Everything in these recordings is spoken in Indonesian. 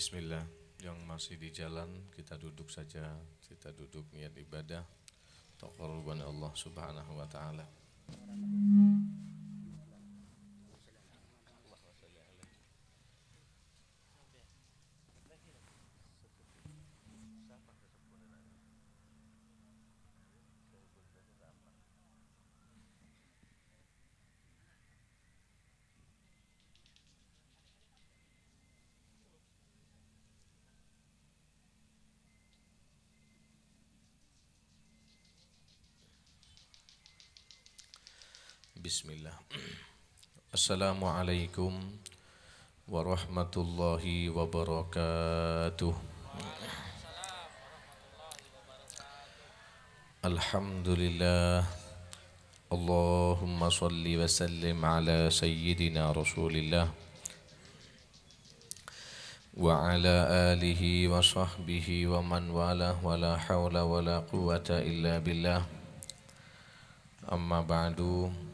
Bismillah, yang masih di jalan kita duduk saja, kita duduk niat ibadah taqarruban Allah Subhanahu wa taala. Bismillah. Assalamualaikum warahmatullahi wabarakatuh. Alhamdulillah. Allahumma salli wa sallim ala sayyidina Rasulillah wa ala alihi wa sahbihi wa man walah wa la hawla wa la quwata illa billah. Amma ba'du.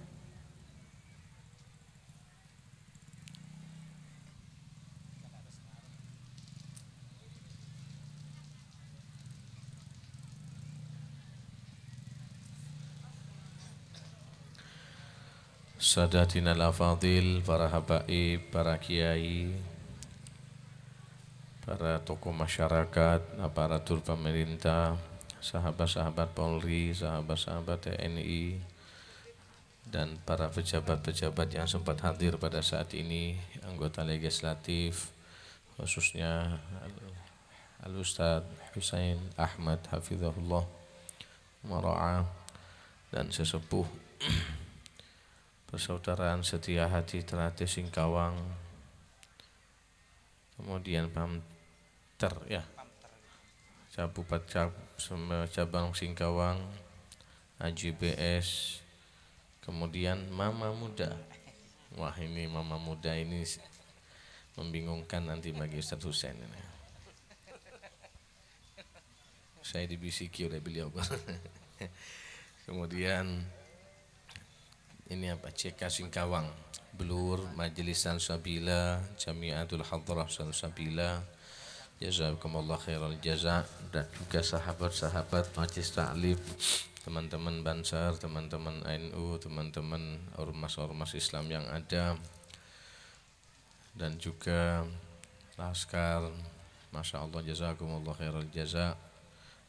Sadatina al-afadil, para habaib, para kiai, para tokoh masyarakat, aparatur pemerintah, sahabat-sahabat Polri, sahabat-sahabat TNI, dan para pejabat-pejabat yang sempat hadir pada saat ini, anggota legislatif, khususnya Al-Ustadz Husain Ahmad Hafizahullah Mara'ah, dan sesepuh persaudaraan setia hati Ternate Singkawang, kemudian Pamter ya, cabang Singkawang, AJBS, kemudian Mama Muda. Wah, ini Mama Muda ini membingungkan nanti bagi Ustaz Husain ini. Saya dibisiki oleh beliau. Kemudian ini apa? CK Singkawang, Blur, Majelis Salsabila, Jamiatul Hadrah Salsabila, jazakumullah khairal jaza, dan juga sahabat-sahabat Majelis Ta'lim, teman-teman Bansar, teman-teman NU, teman-teman ormas-ormas Islam yang ada, dan juga Laskar. Masya Allah, jazakumullah khairal jaza,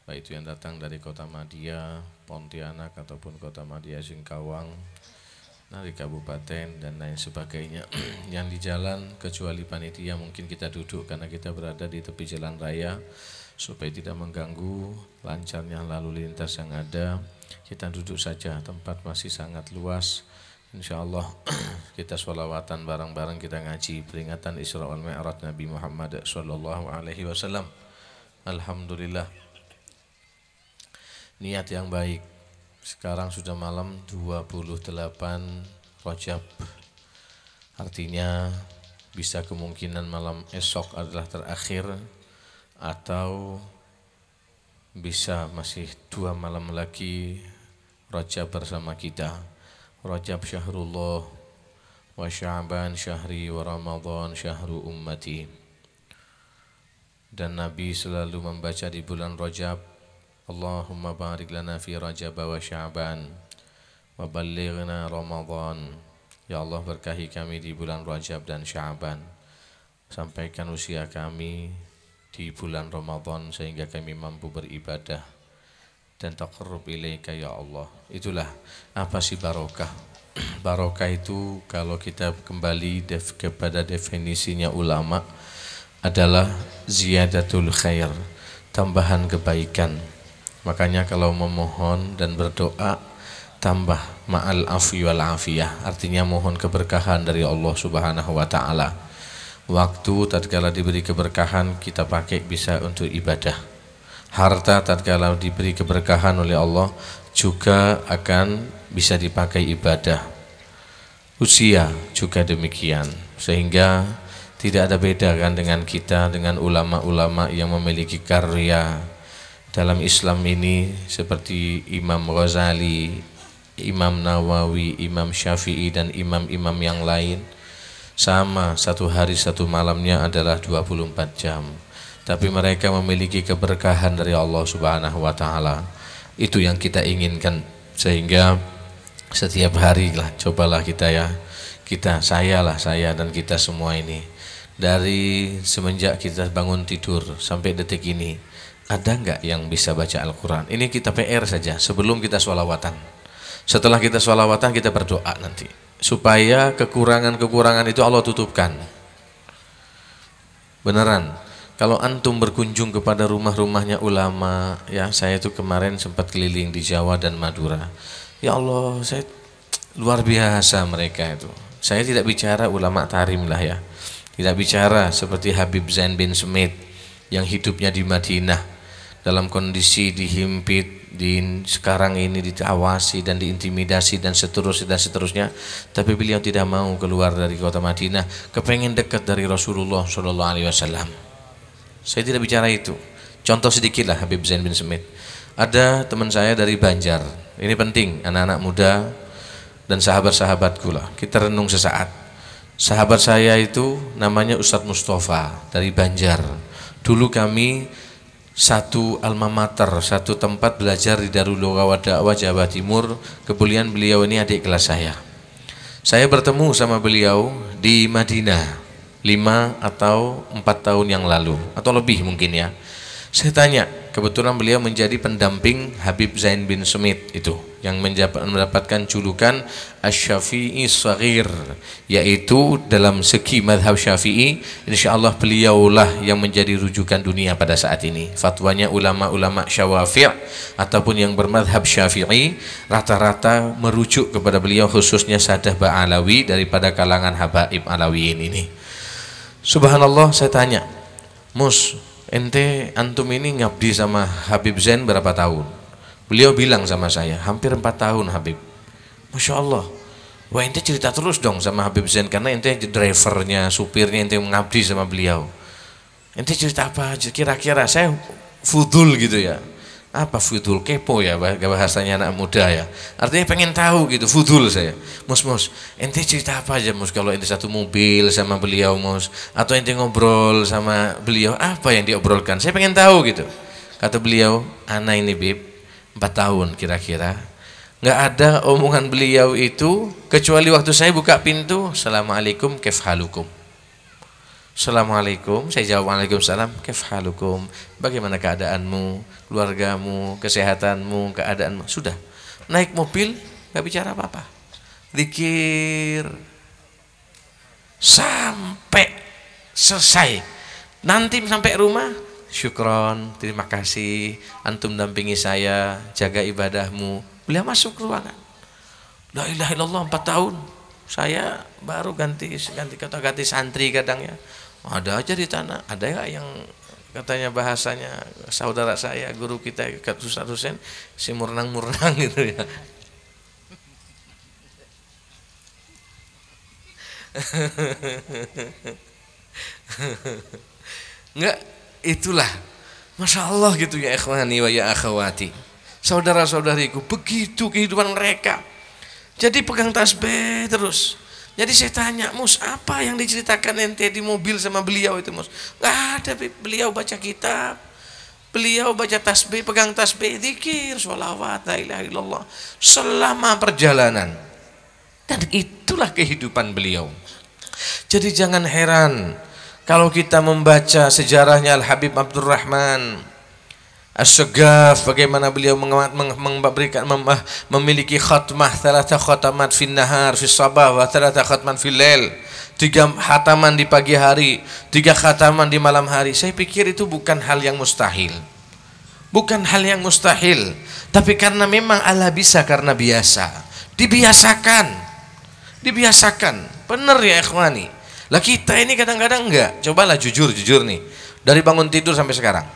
baik itu yang datang dari kota Madia, Pontianak ataupun kota Madia Singkawang, dari kabupaten dan lain sebagainya. Yang di jalan kecuali panitia mungkin kita duduk karena kita berada di tepi jalan raya supaya tidak mengganggu lancarnya lalu lintas yang ada. Kita duduk saja, tempat masih sangat luas. Insya Allah kita sholawatan bareng-bareng, kita ngaji peringatan Isra wal Mi'raj Nabi Muhammad sallallahu alaihi wasallam. Alhamdulillah, niat yang baik. Sekarang sudah malam 28 Rajab, artinya bisa kemungkinan malam esok adalah terakhir, atau bisa masih 2 malam lagi Rajab bersama kita. Rajab syahrullah wa Sya'ban syahri wa Ramadan syahru ummati. Dan Nabi selalu membaca di bulan Rajab, Allahumma barik lana fi Rajab wa Sya'ban wa ballighna Ramadan. Ya Allah, berkahi kami di bulan Rajab dan Sya'ban, sampaikan usia kami di bulan Ramadan sehingga kami mampu beribadah dan taqarrub ilaika ya Allah. Itulah apa sih barokah. Barokah itu kalau kita kembali kepada definisinya ulama adalah ziyadatul khair, tambahan kebaikan. Makanya kalau memohon dan berdoa, tambah ma'al afwi wal afiyah, artinya mohon keberkahan dari Allah Subhanahu wa taala. Waktu tatkala diberi keberkahan kita pakai bisa untuk ibadah. Harta tatkala diberi keberkahan oleh Allah juga akan bisa dipakai ibadah. Usia juga demikian, sehingga tidak ada beda kan dengan kita, dengan ulama-ulama yang memiliki karya dalam Islam ini seperti Imam Ghazali, Imam Nawawi, Imam Syafi'i, dan imam-imam yang lain. sama satu hari satu malamnya adalah 24 jam. Tapi mereka memiliki keberkahan dari Allah Subhanahu wa taala. Itu yang kita inginkan, sehingga setiap hari lah cobalah kita ya. Saya dan kita semua ini, dari semenjak kita bangun tidur sampai detik ini, ada enggak yang bisa baca Al-Quran? Ini kita PR saja sebelum kita sholawatan. Setelah kita sholawatan kita berdoa nanti supaya kekurangan-kekurangan itu Allah tutupkan. Beneran, kalau antum berkunjung kepada rumah-rumahnya ulama, ya, saya itu kemarin sempat keliling di Jawa dan Madura. Ya Allah, saya luar biasa mereka itu. Saya tidak bicara ulama tarim lah ya, tidak bicara seperti Habib Zain bin Smith yang hidupnya di Madinah dalam kondisi dihimpit, sekarang ini diawasi dan diintimidasi dan seterusnya, tapi beliau tidak mau keluar dari kota Madinah, kepengen dekat dari Rasulullah SAW. Saya tidak bicara itu. Contoh sedikit lah Habib Zain bin Smith. Ada teman saya dari Banjar, ini penting, anak-anak muda dan sahabat-sahabatku lah, kita renung sesaat. Sahabat saya itu namanya Ustadz Mustafa dari Banjar. Dulu kami satu alma mater, satu tempat belajar di Darul Lughah Dakwah Jawa Timur. Kemudian beliau ini adik kelas saya. Saya bertemu sama beliau di Madinah 5 atau 4 tahun yang lalu, atau lebih mungkin ya. Saya tanya, kebetulan beliau menjadi pendamping Habib Zain bin Smith itu, yang mendapatkan julukan Asy-Syafi'i Shaghir, yaitu dalam segi madhab Syafi'i, insyaallah beliaulah yang menjadi rujukan dunia pada saat ini. Fatwanya ulama-ulama Syafi'i ataupun yang bermadhab Syafi'i rata-rata merujuk kepada beliau, khususnya Sadah Ba'alawi daripada kalangan Habaib Alawiyin ini. Subhanallah, saya tanya, Mus, ente antum ini ngabdi sama Habib Zain berapa tahun? Beliau bilang sama saya, hampir 4 tahun Habib. Masya Allah. Wah, ente cerita terus dong sama Habib Zain, karena ente drivernya, supirnya, ente mengabdi sama beliau. Ente cerita apa aja kira-kira? Saya fudul gitu ya. Apa fudul? Kepo ya bahasanya anak muda ya. Artinya pengen tahu gitu, fudul saya. Mus, ente cerita apa aja Mus, kalau ente satu mobil sama beliau Mus, atau ente ngobrol sama beliau, apa yang diobrolkan? Saya pengen tahu gitu. Kata beliau, ana ini Bib, 4 tahun kira-kira, nggak ada omongan beliau itu kecuali waktu saya buka pintu, Assalamualaikum kaif halukum. Assalamualaikum, saya jawab Waalaikumsalam, kaif halukum, bagaimana keadaanmu, keluargamu, kesehatanmu, keadaanmu. Sudah, naik mobil nggak bicara apa-apa, zikir sampai selesai. Nanti sampai rumah, syukron, terima kasih antum dampingi saya, jaga ibadahmu. Beliau masuk ruangan. La ilaha illallah, 4 tahun saya baru ganti kata-kata santri kadang ya. Ada aja di tanah, ada nggak yang katanya bahasanya saudara saya, guru kita Ustaz Husain, si murnang-murnang gitu ya. Enggak, itulah Masya Allah gitu ya ikhwani wa ya akhwati, saudara-saudariku, begitu kehidupan mereka. Jadi pegang tasbih terus. Jadi saya tanya, Mus, apa yang diceritakan ente di mobil sama beliau itu Mus? Gak ada, beliau baca kitab, beliau baca tasbih, pegang tasbih, zikir, sholawat, la ilaha illallah selama perjalanan. Dan itulah kehidupan beliau. Jadi jangan heran kalau kita membaca sejarahnya Al-Habib Abdurrahman As-Saghaf, bagaimana beliau memberikan memiliki khatmah 3 khatamat fin nahar fi sabah wa 3 khatman fil lail, 3 khataman di pagi hari, 3 khataman di malam hari. Saya pikir itu bukan hal yang mustahil, bukan hal yang mustahil, tapi karena memang Allah bisa, karena biasa, dibiasakan. Bener ya ikhwani. Lah kita ini kadang-kadang enggak. Cobalah jujur nih, dari bangun tidur sampai sekarang,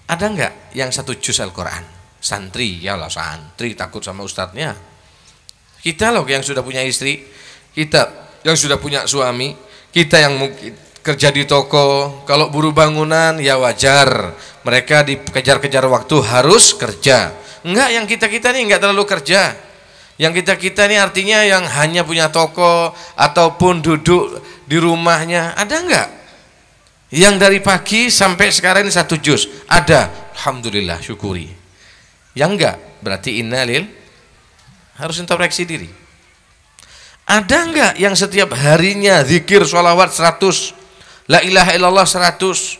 ada enggak yang 1 juz Al-Quran? Santri, ya lah santri, takut sama ustadznya. Kita loh yang sudah punya istri, kita yang sudah punya suami, kita yang mungkin kerja di toko, kalau buruh bangunan ya wajar, mereka dikejar-kejar waktu harus kerja. Enggak, yang kita nih enggak terlalu kerja. Yang kita ini artinya yang hanya punya toko ataupun duduk di rumahnya, ada enggak? Yang dari pagi sampai sekarang ini 1 juz, ada, alhamdulillah, syukuri. Yang enggak, berarti innalil, harus introspeksi diri. Ada enggak yang setiap harinya zikir sholawat 100, la ilaha illallah 100,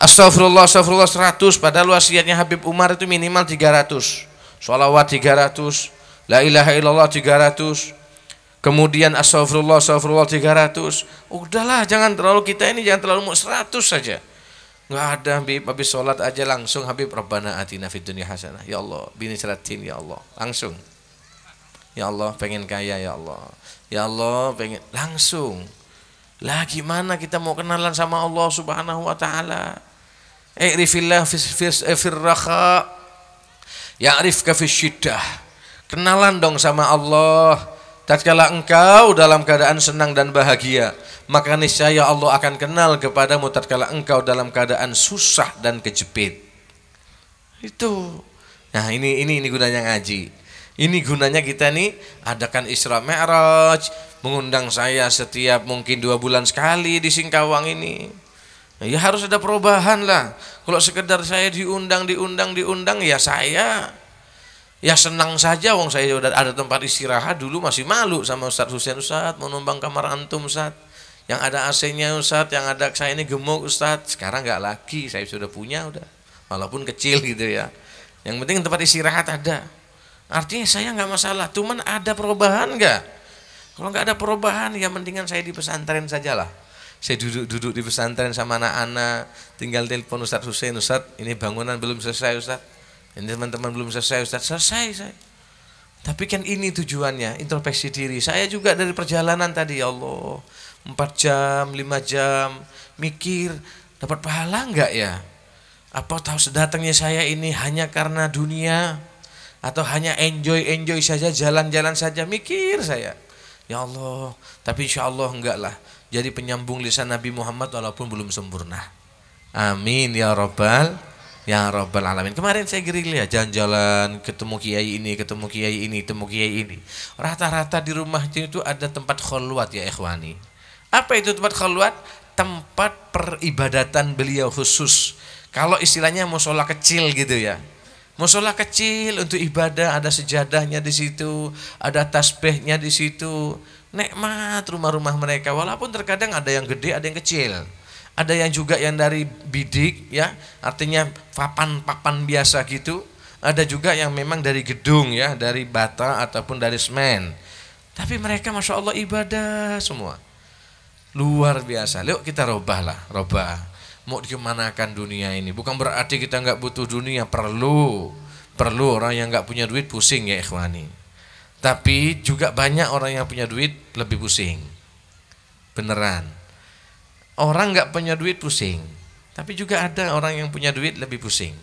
astagfirullah 100, padahal wasiatnya Habib Umar itu minimal 300, sholawat 300, la ilaha illallah 300, kemudian astagfirullah 300. Udahlah, jangan terlalu, kita ini jangan terlalu 100 saja. Enggak ada Habib, habis sholat aja langsung Habib Rabbana atina fid dunya hasanah. Ya Allah, bini seratin ya Allah. Langsung. Ya Allah, pengen kaya ya Allah. Ya Allah, pengen langsung. Lah gimana kita mau kenalan sama Allah Subhanahu wa taala? I'rifillah fir raha, ya'rifka fis syiddah. Kenalan dong sama Allah tatkala engkau dalam keadaan senang dan bahagia, maka niscaya Allah akan kenal kepadamu tatkala engkau dalam keadaan susah dan kejepit. Itu. Nah, ini gunanya ngaji. Ini gunanya kita nih adakan Isra Mi'raj, mengundang saya setiap mungkin 2 bulan sekali di Singkawang ini. Ya harus ada perubahan lah. Kalau sekedar saya diundang ya saya ya senang saja, wong saya udah ada tempat istirahat. Dulu masih malu sama Ustadz Husain, Ustadz mau numpang kamar antum Ustadz, yang ada AC-nya Ustadz, yang ada saya ini gemuk Ustadz. Sekarang enggak lagi, saya sudah punya udah, walaupun kecil gitu ya. Yang penting tempat istirahat ada. Artinya saya nggak masalah, cuman ada perubahan nggak? Kalau nggak ada perubahan, ya mendingan saya di pesantren sajalah. Saya duduk di pesantren sama anak-anak, tinggal telepon Ustadz Husain, Ustadz ini bangunan belum selesai Ustadz, ini teman-teman belum selesai Ustadz, selesai saya. Tapi kan ini tujuannya, introspeksi diri. Saya juga dari perjalanan tadi, ya Allah, 4 jam, 5 jam, mikir, dapat pahala nggak ya? Apa tahu sedatangnya saya ini hanya karena dunia? Atau hanya enjoy saja, jalan-jalan saja, mikir saya. Ya Allah, tapi insya Allah enggak lah. Jadi penyambung lisan Nabi Muhammad walaupun belum sempurna. Amin ya Rabbal Alamin. Kemarin saya gerilya jalan-jalan, ketemu kiai ini, ketemu kiai ini. Rata-rata di rumah itu ada tempat khalwat ya ikhwani. Apa itu tempat khalwat? Tempat peribadatan beliau khusus. Kalau istilahnya mushola kecil gitu ya. Mushola kecil untuk ibadah, ada sejadahnya di situ, ada tasbihnya di situ. Nikmat rumah-rumah mereka, walaupun terkadang ada yang gede, ada yang kecil. Ada yang juga yang dari bidik ya, artinya papan biasa gitu. Ada juga yang memang dari gedung ya, dari bata ataupun dari semen. Tapi mereka Masya Allah ibadah semua. Luar biasa. Yuk kita robah. Mau dikemanakan dunia ini? Bukan berarti kita nggak butuh dunia, perlu orang yang nggak punya duit pusing ya ikhwani. Tapi juga banyak orang yang punya duit lebih pusing. Beneran. Orang nggak punya duit pusing, tapi juga ada orang yang punya duit lebih pusing.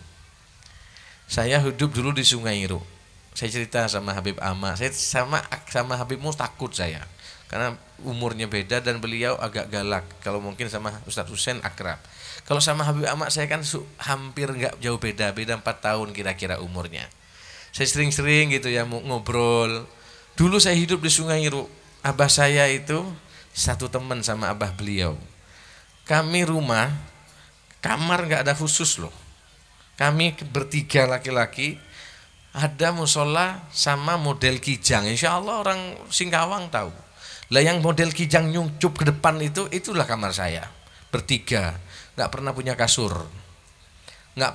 Saya hidup dulu di Sungai Iru. Saya cerita sama Habib Ama, saya sama Habib Mus takut saya. Karena umurnya beda dan beliau agak galak. Kalau mungkin sama Ustadz Husain akrab. Kalau sama Habib Ahmad saya kan hampir nggak jauh beda 4 tahun kira-kira umurnya. Saya sering-sering gitu ya ngobrol. Dulu saya hidup di Sungai Iru. Abah saya itu satu teman sama abah beliau. Kami rumah, kamar nggak ada khusus loh. Kami bertiga laki-laki, ada musola sama model kijang. Insya Allah orang Singkawang tahu. Lah yang model kijang nyungcup ke depan itulah kamar saya. Bertiga. Nggak pernah punya kasur, nggak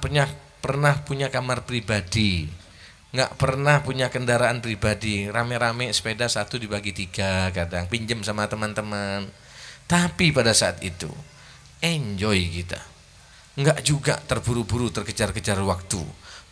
pernah punya kamar pribadi, nggak pernah punya kendaraan pribadi, rame-rame sepeda 1 dibagi 3 kadang, pinjem sama teman-teman. Tapi pada saat itu enjoy kita, nggak juga terburu-buru terkejar-kejar waktu.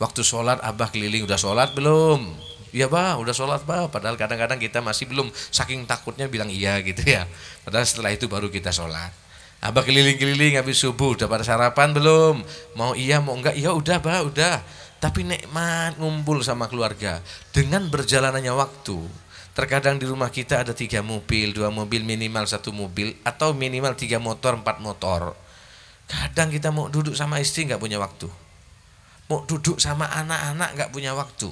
Waktu sholat abah keliling, udah sholat belum? Iya bah, udah sholat bah. Padahal kadang-kadang kita masih belum, saking takutnya bilang iya gitu ya. Padahal setelah itu baru kita sholat. Abah keliling-keliling habis subuh, udah pada sarapan belum? Mau iya mau enggak? Iya udah bah, udah. Tapi nikmat ngumpul sama keluarga. Dengan berjalannya waktu, terkadang di rumah kita ada 3 mobil, 2 mobil, minimal 1 mobil, atau minimal 3 motor, 4 motor. Kadang kita mau duduk sama istri enggak punya waktu. Mau duduk sama anak-anak enggak punya waktu.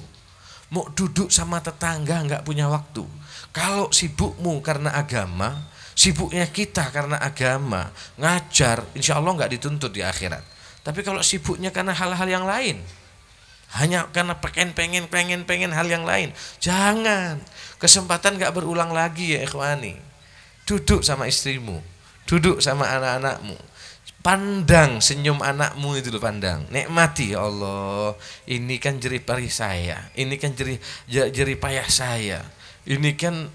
mau duduk sama tetangga nggak punya waktu. Kalau sibukmu karena agama, sibuknya kita karena agama, ngajar, insya Allah nggak dituntut di akhirat. Tapi kalau sibuknya karena hal-hal yang lain, hanya karena pengen hal yang lain, jangan. Kesempatan nggak berulang lagi ya ikhwani. Duduk sama istrimu, duduk sama anak-anakmu, pandang senyum anakmu itu loh, pandang, nikmati. Ya Allah, ini kan jerih payah saya, ini kan jerih payah saya, ini kan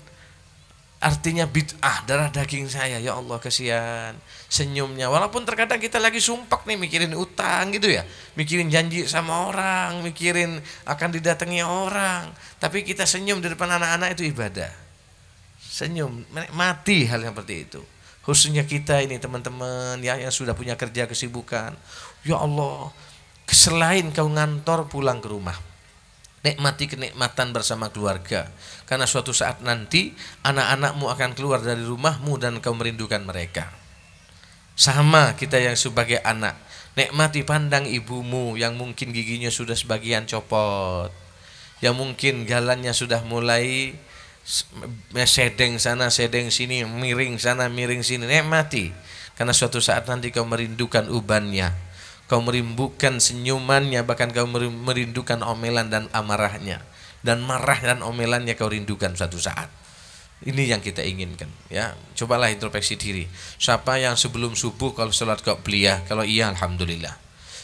artinya bid'ah darah daging saya. Ya Allah, kasihan senyumnya. Walaupun terkadang kita lagi sumpek nih, mikirin utang gitu ya, mikirin janji sama orang, mikirin akan didatangi orang, tapi kita senyum di depan anak-anak, itu ibadah. Senyum, menikmati hal yang seperti itu. Khususnya kita ini teman-teman ya, yang sudah punya kerja kesibukan. Ya Allah, selain kau ngantor pulang ke rumah, nikmati kenikmatan bersama keluarga. Karena suatu saat nanti anak-anakmu akan keluar dari rumahmu dan kau merindukan mereka. Sama kita yang sebagai anak, nikmati pandang ibumu yang mungkin giginya sudah sebagian copot, yang mungkin galannya sudah mulai sedeng sana sedeng sini, miring sana miring sini. Nikmati, karena suatu saat nanti kau merindukan ubannya, kau merindukan senyumannya, bahkan kau merindukan omelan dan amarahnya, dan marah dan omelannya kau rindukan suatu saat. Ini yang kita inginkan ya. Cobalah introspeksi diri. Siapa yang sebelum subuh kalau sholat qobliyah? Kalau iya alhamdulillah.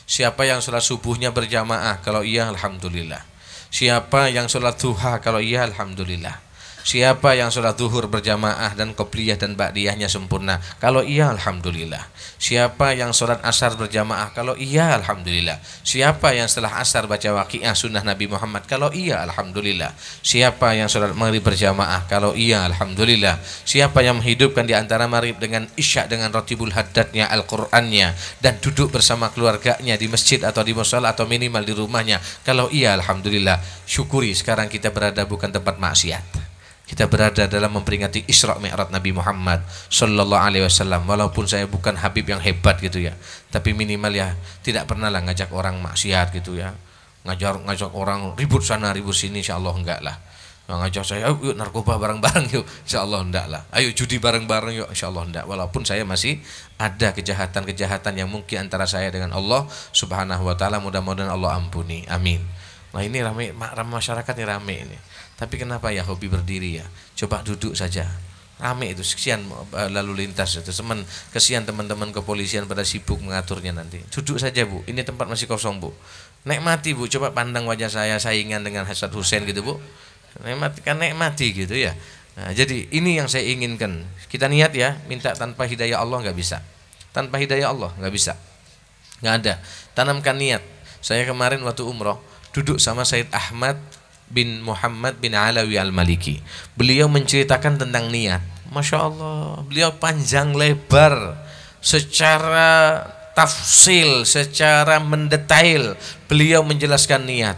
Siapa yang sholat subuhnya berjamaah? Kalau iya alhamdulillah. Siapa yang sholat duha? Kalau iya alhamdulillah. Siapa yang sholat zuhur berjamaah dan qobliyah dan ba'diyahnya sempurna? Kalau iya alhamdulillah. Siapa yang sholat asar berjamaah? Kalau iya alhamdulillah. Siapa yang setelah asar baca waqiah sunnah Nabi Muhammad? Kalau iya alhamdulillah. Siapa yang sholat maghrib berjamaah? Kalau iya alhamdulillah. Siapa yang menghidupkan di antara maghrib dengan isya dengan rotibul haddadnya, Al-Qur'annya, dan duduk bersama keluarganya di masjid atau di mushola atau minimal di rumahnya? Kalau iya alhamdulillah. Syukuri sekarang kita berada bukan tempat maksiat. Kita berada dalam memperingati Isra Mi'raj Nabi Muhammad sallallahu alaihi wasallam. Walaupun saya bukan Habib yang hebat gitu ya, tapi minimal ya tidak pernah lah ngajak orang maksiat gitu ya. Ngajak orang ribut sana ribut sini, insyaallah enggak lah. Ngajak saya yuk narkoba bareng-bareng yuk, insyaallah enggak lah. Ayo judi bareng-bareng yuk, insyaallah enggak. Walaupun saya masih ada kejahatan-kejahatan yang mungkin antara saya dengan Allah Subhanahu wa taala, mudah-mudahan Allah ampuni. Amin. Nah ini ramai masyarakat ini ramai ini. Tapi kenapa ya hobi berdiri ya? Coba duduk saja. Rame itu, kesian lalu lintas itu. Kesian teman-teman kepolisian pada sibuk mengaturnya nanti. Duduk saja Bu, ini tempat masih kosong Bu. Nikmati Bu, coba pandang wajah saya saingan dengan Hasan Hussein gitu Bu. Nikmati gitu ya. Nah, jadi ini yang saya inginkan. Kita niat ya, minta tanpa hidayah Allah nggak bisa. Tanpa hidayah Allah nggak bisa. Nggak ada. Tanamkan niat. Saya kemarin waktu umroh duduk sama Said Ahmad bin Muhammad bin Alawi Al-Maliki. Beliau menceritakan tentang niat. Masya Allah, beliau panjang lebar secara tafsil, secara mendetail beliau menjelaskan niat.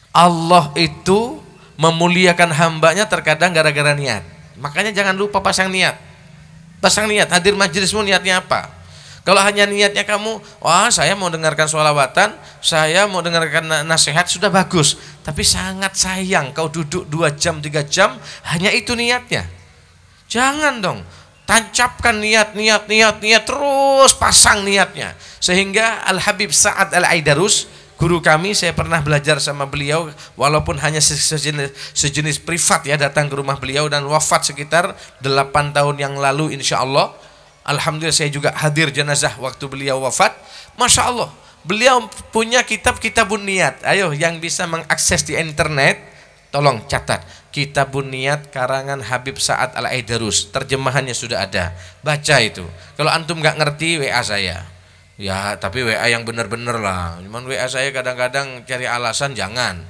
Allah itu memuliakan hambanya terkadang gara-gara niat. Makanya jangan lupa pasang niat. Pasang niat, hadir majelismu niatnya apa? Kalau hanya niatnya kamu, wah saya mau dengarkan sholawatan, saya mau dengarkan nasihat, sudah bagus. Tapi sangat sayang kau duduk 2 jam, 3 jam, hanya itu niatnya. Jangan dong, tancapkan niat, terus pasang niatnya. Sehingga Al-Habib Sa'ad Al-Aidarus, guru kami, saya pernah belajar sama beliau, walaupun hanya sejenis privat ya, datang ke rumah beliau dan wafat sekitar 8 tahun yang lalu insya Allah. Alhamdulillah saya juga hadir jenazah waktu beliau wafat. Masya Allah, beliau punya kitabun niat. Ayo yang bisa mengakses di internet, tolong catat. Kitabun niat karangan Habib Sa'ad Al-Aidarus. Terjemahannya sudah ada. Baca itu. Kalau antum nggak ngerti, WA saya. Ya tapi WA yang benar-benar lah. Cuman WA saya kadang-kadang cari alasan, jangan.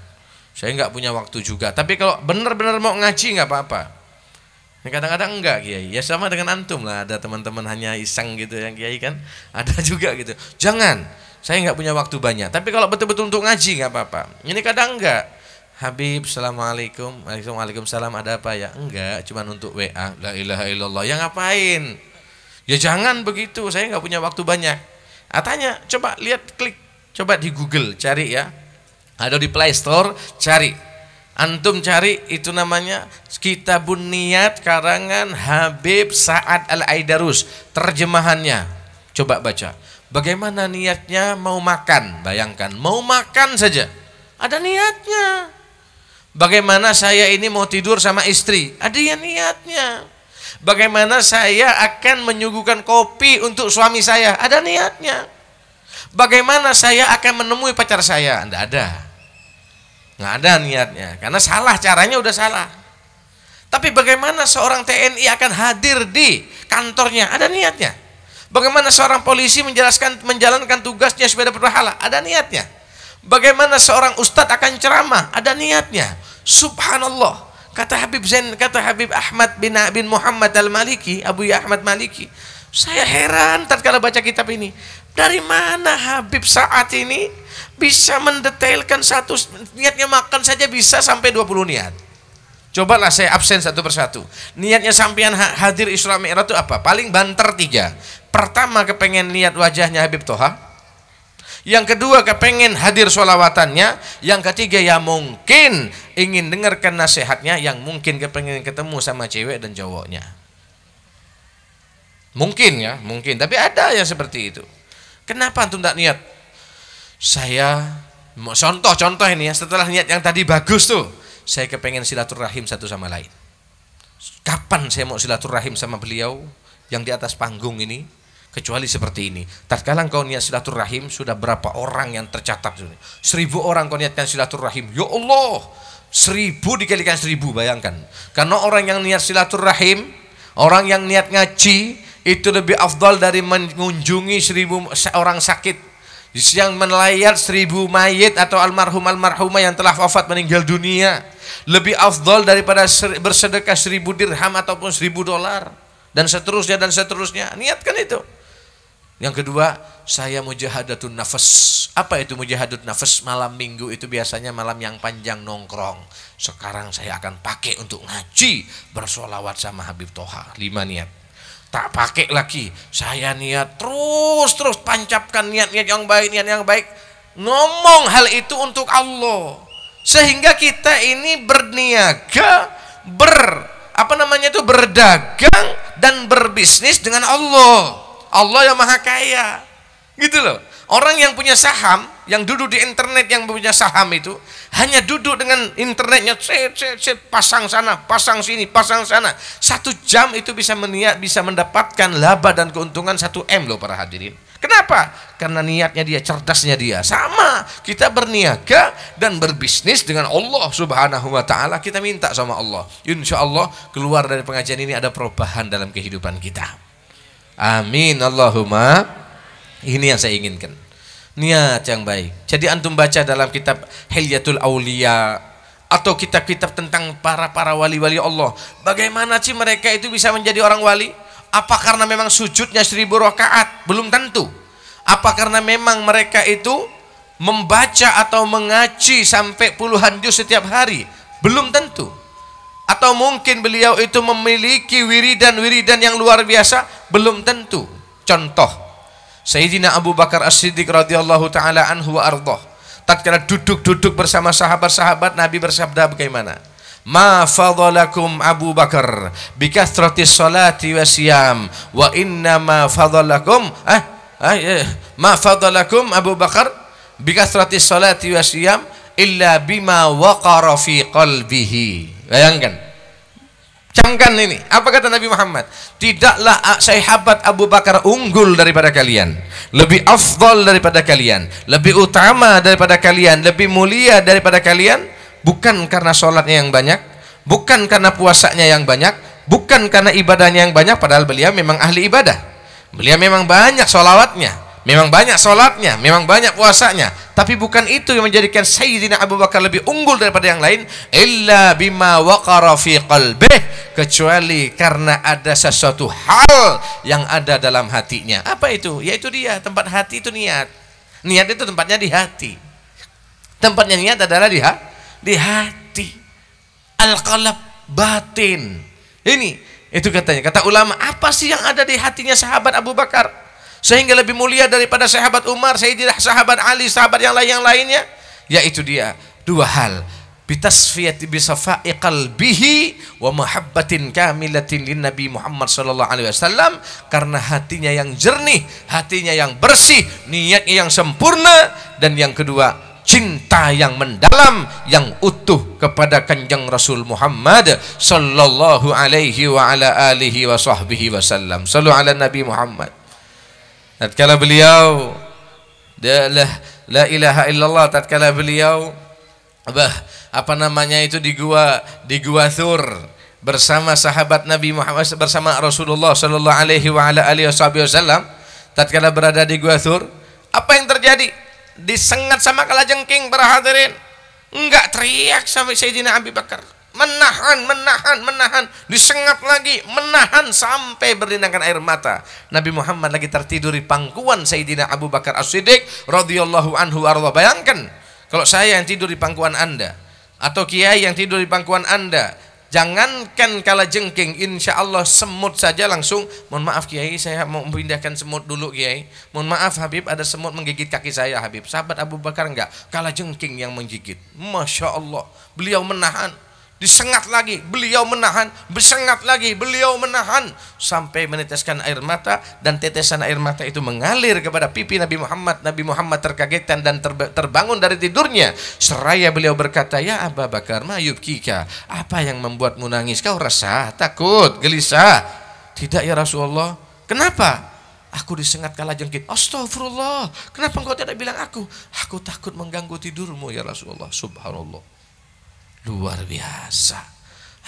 Saya nggak punya waktu juga. Tapi kalau benar-benar mau ngaji nggak apa-apa. Kadang-kadang enggak Kiai, ya sama dengan antum lah, ada teman-teman hanya iseng gitu yang Kiai kan, ada juga gitu. Jangan, saya enggak punya waktu banyak. Tapi kalau betul-betul untuk ngaji enggak apa-apa. Ini kadang enggak. Habib, assalamualaikum, waalaikumsalam, ada apa ya? Enggak, cuma untuk WA. La ilaha illallah. Ya ngapain? Ya jangan begitu. Saya enggak punya waktu banyak. Tanya, coba lihat, klik, coba di Google cari ya. Ada di Play Store, cari Antum cari itu namanya Kitabun Niyat karangan Habib Sa'ad Al-Aidarus, terjemahannya. Coba baca. Bagaimana niatnya mau makan? Bayangkan, mau makan saja ada niatnya. Bagaimana saya ini mau tidur sama istri? Ada yang niatnya. Bagaimana saya akan menyuguhkan kopi untuk suami saya? Ada niatnya. Bagaimana saya akan menemui pacar saya? Tidak ada. Nggak ada niatnya, karena salah, caranya udah salah. Tapi bagaimana seorang TNI akan hadir di kantornya? Ada niatnya. Bagaimana seorang polisi menjalankan tugasnya supaya dapat pahala? Ada niatnya. Bagaimana seorang ustadz akan ceramah? Ada niatnya. Subhanallah. Kata Habib Ahmad bin Muhammad Al-Maliki, Abu Ahmad Maliki, saya heran tatkala baca kitab ini. Dari mana Habib Sa'ad ini bisa mendetailkan satu niatnya makan saja bisa sampai 20 niat. Cobalah saya absen satu persatu. Niatnya sampean hadir Isra Mi'raj itu apa? Paling banter 3. Pertama, kepengen lihat wajahnya Habib Toha. Yang kedua, kepengen hadir sholawatannya. Yang ketiga, ya mungkin ingin dengarkan nasihatnya. Yang mungkin kepengen ketemu sama cewek dan cowoknya. Mungkin ya, mungkin. Tapi ada yang seperti itu. Kenapa antum tak niat? Saya mau contoh ini ya, setelah niat yang tadi bagus tuh, saya kepengen silaturahim satu sama lain. Kapan saya mau silaturahim sama beliau yang di atas panggung ini? Kecuali seperti ini. Tatkala kau niat silaturahim, sudah berapa orang yang tercatat? 1000 orang kau niatkan silaturahim. Ya Allah, 1000 dikalikan 1000, bayangkan. Karena orang yang niat silaturahim, orang yang niat ngaji, itu lebih afdal dari mengunjungi 1000 orang sakit. Yang melayat 1000 mayit atau almarhumah yang telah wafat meninggal dunia, lebih afdal daripada bersedekah 1000 dirham ataupun 1000 dolar, dan seterusnya dan seterusnya. Niatkan itu. Yang kedua, saya mujahadatun nafas. Apa itu mujahadatun nafas? Malam minggu itu biasanya malam yang panjang nongkrong. Sekarang saya akan pakai untuk ngaji, bersolawat sama Habib Toha. 5 niat. Tak pakai lagi, saya niat terus pancapkan niat yang baik, ngomong hal itu untuk Allah, sehingga kita ini berniaga, berdagang dan berbisnis dengan Allah yang maha kaya, gitu loh. Orang yang punya saham, yang duduk di internet, yang punya saham itu hanya duduk dengan internetnya, pasang sana, pasang sini, pasang sana. 1 jam itu bisa mendapatkan laba dan keuntungan 1 M loh para hadirin. Kenapa? Karena niatnya dia, cerdasnya dia. Sama, kita berniaga dan berbisnis dengan Allah Subhanahu wa ta'ala. Kita minta sama Allah, insya Allah keluar dari pengajian ini ada perubahan dalam kehidupan kita. Amin Allahumma. Ini yang saya inginkan, niat yang baik. Jadi antum baca dalam kitab Hilyatul Aulia atau kitab-kitab tentang para wali-wali Allah, bagaimana sih mereka itu bisa menjadi orang wali? Apa karena memang sujudnya 1000 rakaat? Belum tentu. Apa karena memang mereka itu membaca atau mengaji sampai puluhan juz setiap hari? Belum tentu. Atau mungkin beliau itu memiliki wiridan yang luar biasa? Belum tentu. Contoh, Sayyidina Abu Bakar As-Siddiq radhiyallahu ta'ala anhu wa ardhah, tatkala duduk bersama sahabat-sahabat, Nabi bersabda bagaimana? Ma fadalakum Abu Bakar bikasratis salati wasiyam wa inna ma fadalakum ma fadalakum Abu Bakar bikasratis salati wasiyam illa bima waqara fi qalbihi. Bayangkan, camkan ini, apa kata Nabi Muhammad? Tidaklah sahabat Abu Bakar unggul daripada kalian, lebih afdal daripada kalian, lebih utama daripada kalian, lebih mulia daripada kalian, bukan karena sholatnya yang banyak, bukan karena puasanya yang banyak, bukan karena ibadahnya yang banyak, padahal beliau memang ahli ibadah, beliau memang banyak sholawatnya, memang banyak sholatnya, memang banyak puasanya, tapi bukan itu yang menjadikan Sayyidina Abu Bakar lebih unggul daripada yang lain. Illa bima waqara fi qalbih, kecuali karena ada sesuatu hal yang ada dalam hatinya. Apa itu? Yaitu dia, tempat hati itu niat. Niat itu tempatnya di hati. Tempatnya niat adalah di hati. Al-qalb, batin. Ini, itu katanya, kata ulama, apa sih yang ada di hatinya sahabat Abu Bakar sehingga lebih mulia daripada sahabat Umar, Sayyidina sahabat Ali, sahabat yang lainnya? Yaitu dia 2 hal. bitasfiyati bisafai qalbihi wa mahabbatin kamilatin lin Nabi Muhammad sallallahu alaihi wasallam, karena hatinya yang jernih, hatinya yang bersih, niatnya yang sempurna, dan yang kedua cinta yang mendalam yang utuh kepada Kanjeng Rasul Muhammad sallallahu alaihi wa ala alihi wa sahbihi wasallam. Sallu ala Nabi Muhammad. Tatkala beliau la ilaha illallah, tatkala beliau di gua Thur bersama sahabat Nabi Muhammad, bersama Rasulullah sallallahu alaihi wa ala alihi wasallam, tatkala berada di gua Thur, apa yang terjadi? Disengat sama kalajengking para hadirin. Enggak, teriak sampai Sayyidina Abu Bakar menahan, disengat lagi, menahan sampai berlinangan air mata. Nabi Muhammad lagi tertidur di pangkuan Sayyidina Abu Bakar As-Siddiq radhiyallahu anhu arda. Bayangkan kalau saya yang tidur di pangkuan Anda, atau kiai yang tidur di pangkuan Anda, jangankan kalajengking, insya Allah semut saja langsung, mohon maaf kiai, saya mau memindahkan semut dulu kiai, mohon maaf Habib, ada semut menggigit kaki saya Habib. Sahabat Abu Bakar enggak, kalajengking yang menggigit. Masya Allah, beliau menahan, disengat lagi, beliau menahan, bersengat lagi, beliau menahan, sampai meneteskan air mata, dan tetesan air mata itu mengalir kepada pipi Nabi Muhammad. Nabi Muhammad terkagetan dan terbangun dari tidurnya, seraya beliau berkata, ya Abu Bakar, ma yubkika, apa yang membuatmu nangis? Kau resah, takut, gelisah? Tidak ya Rasulullah. Kenapa? Aku disengat kalajengking. Astagfirullah, kenapa engkau tidak bilang aku? Aku takut mengganggu tidurmu ya Rasulullah. Subhanallah, luar biasa.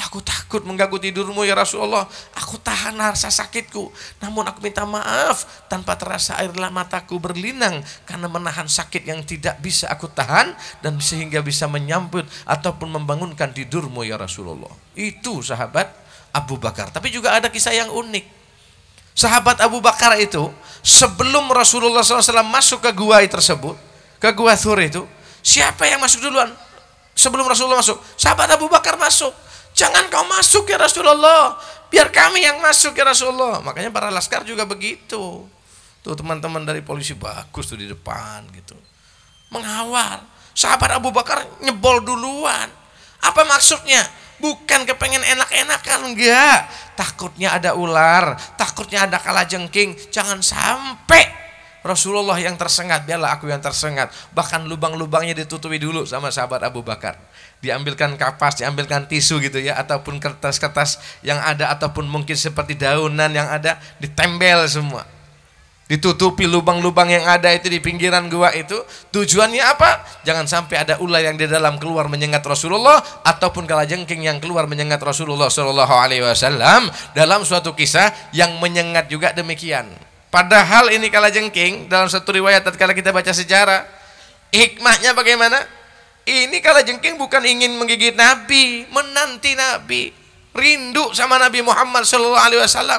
Aku takut mengganggu tidurmu ya Rasulullah. Aku tahan rasa sakitku, namun aku minta maaf tanpa terasa air mataku berlinang karena menahan sakit yang tidak bisa aku tahan, dan sehingga bisa menyambut ataupun membangunkan tidurmu ya Rasulullah. Itu sahabat Abu Bakar. Tapi juga ada kisah yang unik. Sahabat Abu Bakar itu sebelum Rasulullah SAW masuk ke gua tersebut, ke gua Thur itu, siapa yang masuk duluan? Sebelum Rasulullah masuk, sahabat Abu Bakar masuk. Jangan kau masuk ya Rasulullah, biar kami yang masuk ya Rasulullah. Makanya para laskar juga begitu. Tuh teman-teman dari polisi bagus tuh di depan gitu, mengawal. Sahabat Abu Bakar nyebol duluan. Apa maksudnya? Bukan kepengen enak-enakan, enggak. Takutnya ada ular, takutnya ada kalajengking. Jangan sampai Rasulullah yang tersengat, biarlah aku yang tersengat. Bahkan lubang-lubangnya ditutupi dulu sama sahabat Abu Bakar. Diambilkan kapas, diambilkan tisu gitu ya, ataupun kertas-kertas yang ada, ataupun mungkin seperti daunan yang ada, ditempel semua. Ditutupi lubang-lubang yang ada itu di pinggiran gua itu. Tujuannya apa? Jangan sampai ada ular yang di dalam keluar menyengat Rasulullah, ataupun kalajengking yang keluar menyengat Rasulullah Shallallahu Alaihi Wasallam. Dalam suatu kisah yang menyengat juga demikian. Padahal ini kalajengking dalam satu riwayat tatkala kita baca sejarah, hikmahnya bagaimana? Ini kalajengking bukan ingin menggigit Nabi, menanti Nabi, rindu sama Nabi Muhammad sallallahu alaihi wasallam.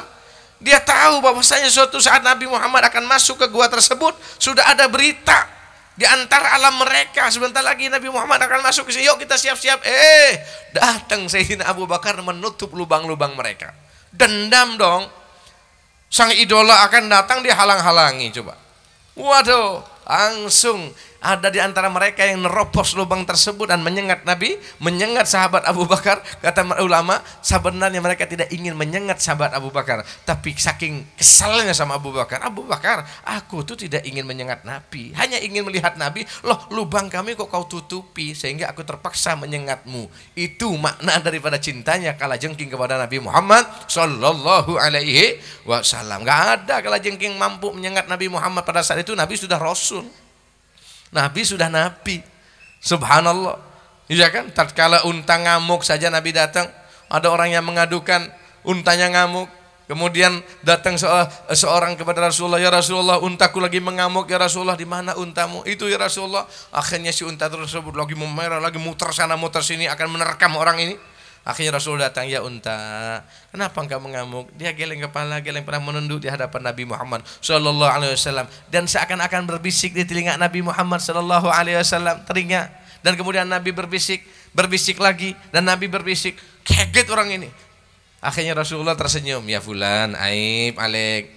Dia tahu bahwasanya suatu saat Nabi Muhammad akan masuk ke gua tersebut. Sudah ada berita di antara alam mereka, sebentar lagi Nabi Muhammad akan masuk ke sini. Yuk kita siap-siap. Datang Sayyidina Abu Bakar menutup lubang-lubang mereka. Dendam dong. Sang idola akan datang, dia halang-halangi coba. Waduh, langsung ada di antara mereka yang nerobos lubang tersebut dan menyengat Nabi, menyengat sahabat Abu Bakar. Kata ulama, sebenarnya mereka tidak ingin menyengat sahabat Abu Bakar, tapi saking kesalnya sama Abu Bakar, aku tuh tidak ingin menyengat Nabi, hanya ingin melihat Nabi. Loh, lubang kami kok kau tutupi, sehingga aku terpaksa menyengatmu. Itu makna daripada cintanya kalajengking kepada Nabi Muhammad sallallahu alaihi wasallam. Gak ada kalajengking mampu menyengat Nabi Muhammad pada saat itu. Nabi sudah Rasul, Nabi sudah Nabi. Subhanallah. Iya kan? Tatkala unta ngamuk saja Nabi datang. Ada orang yang mengadukan untanya ngamuk. Kemudian datang seorang kepada Rasulullah, ya Rasulullah, untaku lagi mengamuk ya Rasulullah. Di mana untamu? Itu ya Rasulullah. Akhirnya si unta tersebut lagi memerah, lagi muter sana muter sini, akan menerkam orang ini. Akhirnya Rasul datang, ya unta, kenapa engkau mengamuk? Dia geleng kepala, geleng pernah menunduk di hadapan Nabi Muhammad sallallahu alaihi wasallam, dan seakan-akan berbisik di telinga Nabi Muhammad sallallahu alaihi wasallam, teringat. Dan kemudian Nabi berbisik lagi, dan Nabi berbisik. Kaget orang ini. Akhirnya Rasulullah tersenyum, ya fulan, aib, Alek,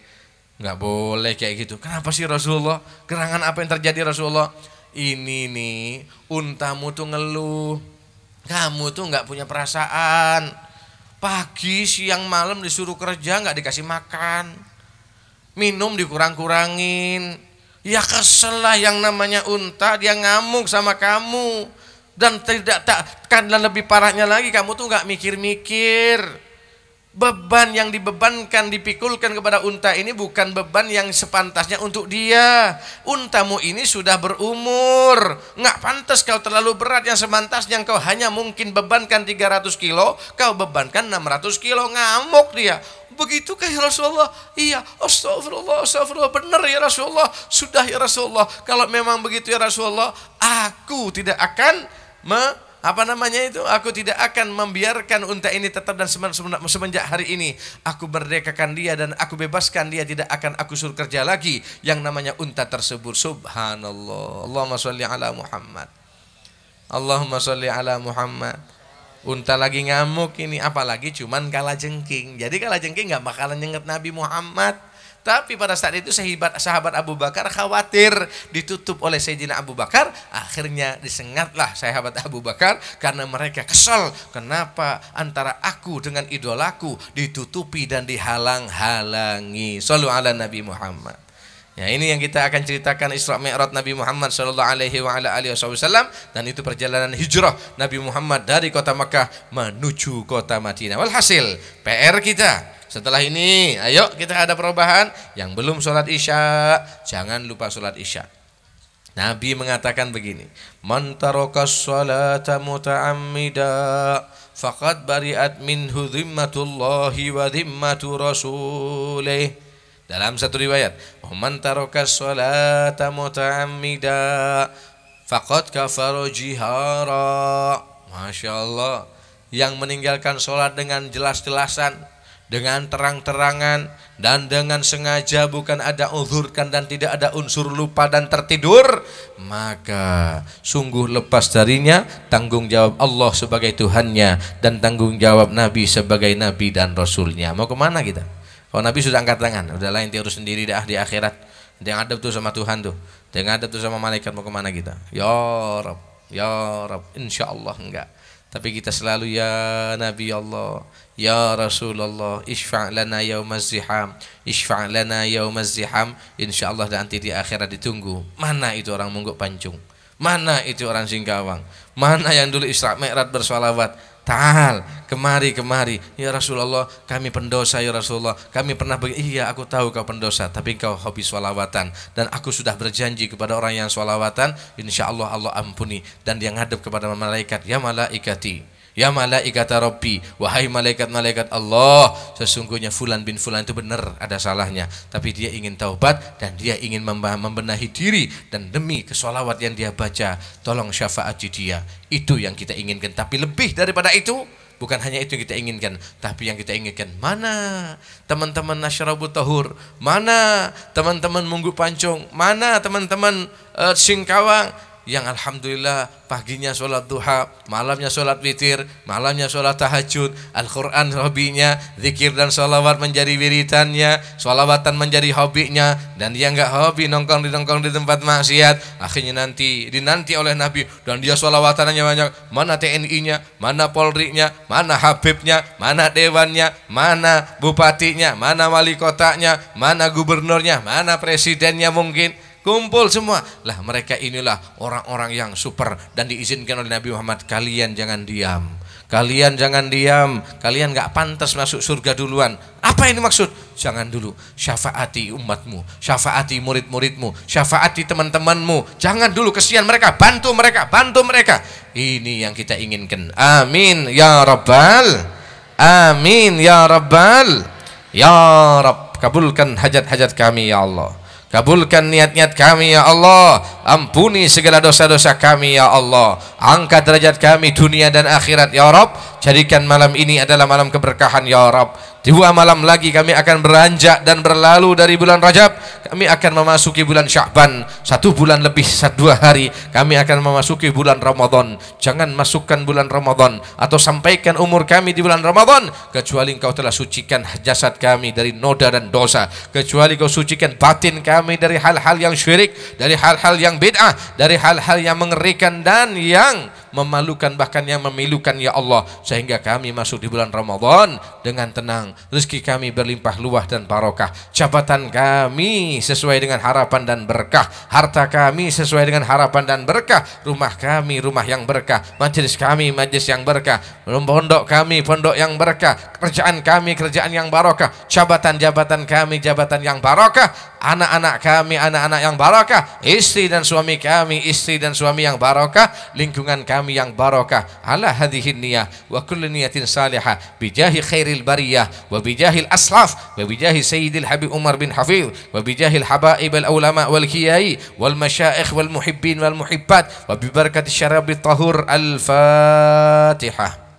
nggak boleh kayak gitu. Kenapa sih Rasulullah? Gerangan apa yang terjadi Rasulullah? Ini nih, untamu tuh ngeluh. Kamu tuh nggak punya perasaan. Pagi, siang, malam disuruh kerja nggak dikasih makan. Minum dikurang-kurangin. Ya kesel lah yang namanya unta, dia ngamuk sama kamu. Dan dan lebih parahnya lagi, kamu tuh nggak mikir-mikir. Beban yang dibebankan, dipikulkan kepada unta ini bukan beban yang sepantasnya untuk dia. Untamu ini sudah berumur, nggak pantas kau terlalu berat. Yang sepantasnya kau hanya mungkin bebankan 300 kilo, kau bebankan 600 kilo. Ngamuk dia. Begitukah ya Rasulullah? Iya. Astagfirullah, astagfirullah. Benar ya Rasulullah. Sudah ya Rasulullah. Kalau memang begitu ya Rasulullah, aku tidak akan aku tidak akan membiarkan unta ini tetap, dan semenjak hari ini aku merdekakan dia dan aku bebaskan dia, tidak akan aku suruh kerja lagi yang namanya unta tersebut. Subhanallah. Allahumma sholli ala Muhammad. Allahumma sholli ala Muhammad. Unta lagi ngamuk ini, apalagi cuman kalajengking. Jadi kalajengking nggak bakalan nyengat Nabi Muhammad. Tapi pada saat itu sahabat Abu Bakar khawatir ditutup oleh Sayyidina Abu Bakar. Akhirnya disengatlah sahabat Abu Bakar karena mereka kesal. Kenapa antara aku dengan idolaku ditutupi dan dihalang-halangi. Shallu ala Nabi Muhammad. Ya, ini yang kita akan ceritakan Isra Mi'raj Nabi Muhammad sallallahu alaihi wasallam, dan itu perjalanan hijrah Nabi Muhammad dari kota Makkah menuju kota Madinah. Walhasil, PR kita setelah ini, ayo kita ada perubahan. Yang belum sholat isya, jangan lupa sholat isya. Nabi mengatakan begini, man tarakas sholata muta'ammida faqad bari'at minhu dhimmatullahi wa dhimmatu rasulih. Dalam satu riwayat, man tarakas sholata muta'ammida faqad kafara jihara. Masya Allah, yang meninggalkan sholat dengan jelas-jelasan, dengan terang-terangan, dan dengan sengaja, bukan ada uzurkan dan tidak ada unsur lupa dan tertidur, maka sungguh lepas darinya tanggung jawab Allah sebagai Tuhannya dan tanggung jawab Nabi sebagai Nabi dan Rasulnya. Mau kemana kita? Kalau Nabi sudah angkat tangan, udah lain urus sendiri dah di akhirat. Yang ada tuh sama Tuhan tuh, yang ada tuh sama malaikat. Mau kemana kita? Ya Rab, ya Rab. Insya Allah enggak. Tapi kita selalu ya Nabi Allah, ya Rasulullah, isfa' lana yaumaz ziham, isfa' lana yaumaz ziham. Insyaallah nanti di akhirat ditunggu. Mana itu orang Mungguk Pancung? Mana itu orang Singkawang? Mana yang dulu Isra Mi'raj bersolawat? Ta'al, kemari, kemari. Ya Rasulullah, kami pendosa ya Rasulullah. Kami pernah iya aku tahu kau pendosa, tapi kau hobi sholawatan. Dan aku sudah berjanji kepada orang yang sholawatan, insya Allah Allah ampuni. Dan dia ngadep kepada malaikat, ya malaikati, ya malaikata Rabbi, wahai malaikat-malaikat Allah, sesungguhnya fulan bin fulan itu benar ada salahnya, tapi dia ingin taubat dan dia ingin membenahi diri, dan demi kesolawat yang dia baca, tolong syafaati dia. Itu yang kita inginkan. Tapi lebih daripada itu, bukan hanya itu yang kita inginkan, tapi yang kita inginkan, mana teman-teman Nasyrabut Tahur, mana teman-teman Mungguk Pancung, mana teman-teman Singkawang yang alhamdulillah paginya sholat duha, malamnya sholat witir, malamnya sholat tahajud, Al-Quran hobinya, zikir dan sholawat menjadi wiritannya, sholawatan menjadi hobinya, dan dia nggak hobi nongkrong di tempat maksiat. Akhirnya dinanti oleh Nabi, dan dia sholawatannya banyak. Mana TNI-nya, mana Polri-nya, mana Habibnya, mana dewannya, mana bupatinya, mana wali kotanya, mana gubernurnya, mana presidennya mungkin. Kumpul semua. Lah mereka inilah orang-orang yang super dan diizinkan oleh Nabi Muhammad. Kalian jangan diam. Kalian jangan diam. Kalian gak pantas masuk surga duluan. Apa ini maksud? Jangan dulu. Syafaati umatmu, syafaati murid-muridmu, syafaati teman-temanmu. Jangan dulu, kesian mereka. Bantu mereka, bantu mereka. Ini yang kita inginkan. Amin ya Rabbal. Amin ya Rabbal. Ya Rabb, kabulkan hajat-hajat kami ya Allah. Kabulkan niat-niat kami ya Allah. Ampuni segala dosa-dosa kami ya Allah. Angkat derajat kami dunia dan akhirat ya Rabb. Jadikan malam ini adalah malam keberkahan ya Rabb. 2 malam lagi kami akan beranjak dan berlalu dari bulan Rajab. Kami akan memasuki bulan Sya'ban. 1 bulan lebih 2 hari kami akan memasuki bulan Ramadan. Jangan masukkan bulan Ramadan atau sampaikan umur kami di bulan Ramadan kecuali engkau telah sucikan jasad kami dari noda dan dosa, kecuali kau sucikan batin kami dari hal-hal yang syirik, dari hal-hal yang bid'ah, dari hal-hal yang mengerikan dan yang memalukan, bahkan yang memilukan ya Allah, sehingga kami masuk di bulan Ramadan dengan tenang, rezeki kami berlimpah luah dan barokah, jabatan kami sesuai dengan harapan dan berkah, harta kami sesuai dengan harapan dan berkah, rumah kami rumah yang berkah, majelis kami majelis yang berkah, pondok kami pondok yang berkah, kerjaan kami kerjaan yang barokah, jabatan-jabatan kami jabatan yang barokah, anak-anak kami anak-anak yang barokah, istri dan suami kami istri dan suami yang barokah, lingkungan kami yang barokah. Ala hadhihi niyah wa kulli niyatin salihah bijahi khairil bariyah wa bijahil aslaf wa bijahi sayyidil habib Umar bin Hafidh wa bijahil habaib al ulama wal kiyai wal masyaikh wal muhibbin wal muhibbat wa bi barakati syarabit tahur. Al-Fatihah.